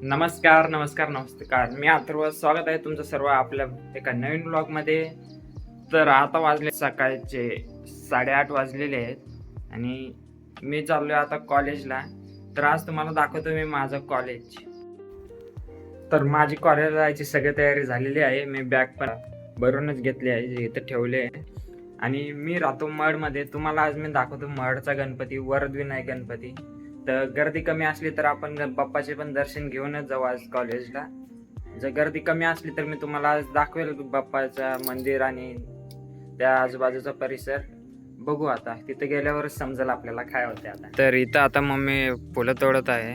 नमस्कार नमस्कार नमस्कार. मी अथर्व, स्वागत आहे तुमचं सर्व आपल्या एका नवीन ब्लॉग मध्ये. तर आता वाजले सकाळचे 8:30 वाजलेले आहेत आणि मी चाललोय आता कॉलेजला. तर आज तुम्हाला दाखवतो मी माझं कॉलेज. तर माझी कॉलेजला जायची सगळी तयारी झालेली आहे. मी बॅग पण भरूनच घेतली आहे, इथं ठेवले आहे. आणि मी राहतो मडमध्ये. तुम्हाला आज मी दाखवतो मडचा गणपती, वरदविनायक गणपती. तर गर्दी कमी असली तर आपण बाप्पाचे पण दर्शन घेऊनच जाऊ आज कॉलेजला. जर गर्दी कमी असली तर मी तुम्हाला आज दाखवेल बाप्पाचं मंदिर आणि त्या आजूबाजूचा परिसर. बघू आता तिथे गेल्यावरच समजेल आपल्याला काय होते आता. तर इथं आता मम्मी फुलं तोडत आहे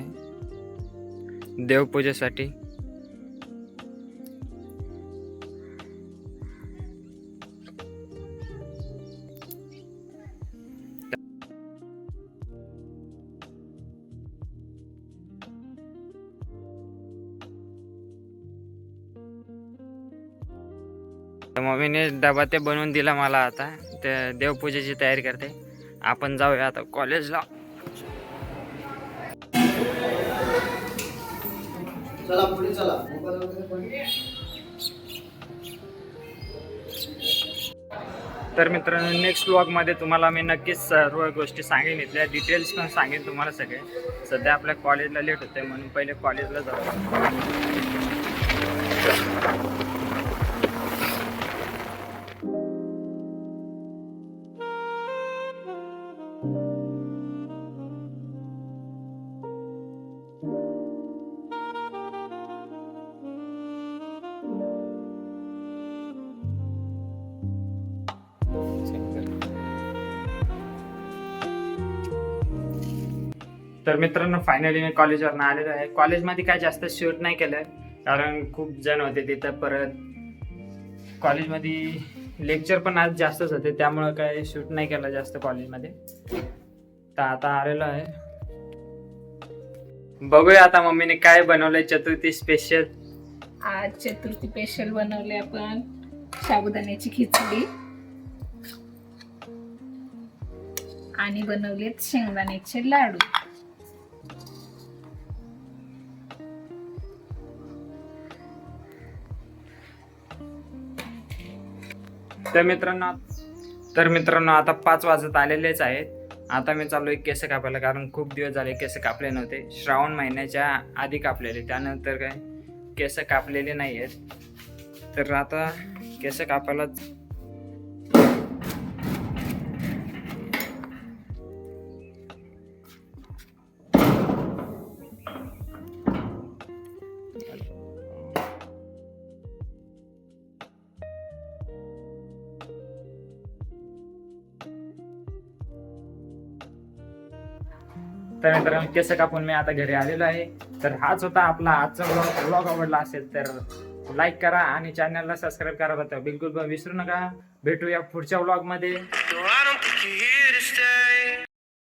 देवपूजेसाठी. मम्मीने डबा ते बनवून दिला मला. आता ते देवपूजेची तयारी करते. आपण जाऊया आता कॉलेजला. चला पुढे चला. तर मित्रांनो, नेक्स्ट व्लॉगमध्ये तुम्हाला मी नक्कीच सर्व गोष्टी सांगेन, इथल्या डिटेल्स पण सांगेन तुम्हाला सगळे. सध्या आपल्या कॉलेजला लेट होते म्हणून पहिले कॉलेजला जाऊ. तर मित्रांनो, फायनली मी कॉलेजवरून आलेलो आहे. कॉलेजमध्ये काय जास्त शूट नाही केलं कारण खूप जण होते तिथं. परत कॉलेजमध्ये लेक्चर पण आज जास्तच होते, त्यामुळं काय शूट नाही केलं जास्त कॉलेजमध्ये. तर आता आलेलो आहे. बघूया आता मम्मीने काय बनवलंय चतुर्थी स्पेशल. आज चतुर्थी स्पेशल बनवले आपण साबुदाण्याची खिचडी आणि बनवलेत शेंगदाण्याचे लाडू. तर मित्रांनो आता 5 वाजत आलेलेच आहेत. आता मी चाललोय केस कापायला, कारण खूप दिवस झाले केस कापले नव्हते. श्रावण महिन्याच्या आधी कापलेले, त्यानंतर काय केस कापलेले नाही आहेत. तर आता केस कापायला तर मित्रांनो, केस कापून मी आता घरी आलेलो आहे. तर हाच होता आपला आजचा ब्लॉग आवडला असेल तर लाईक करा आणि चॅनलला सबस्क्राईब करायला तर बिलकुल विसरू नका. भेटूया पुढच्या ब्लॉग मध्ये.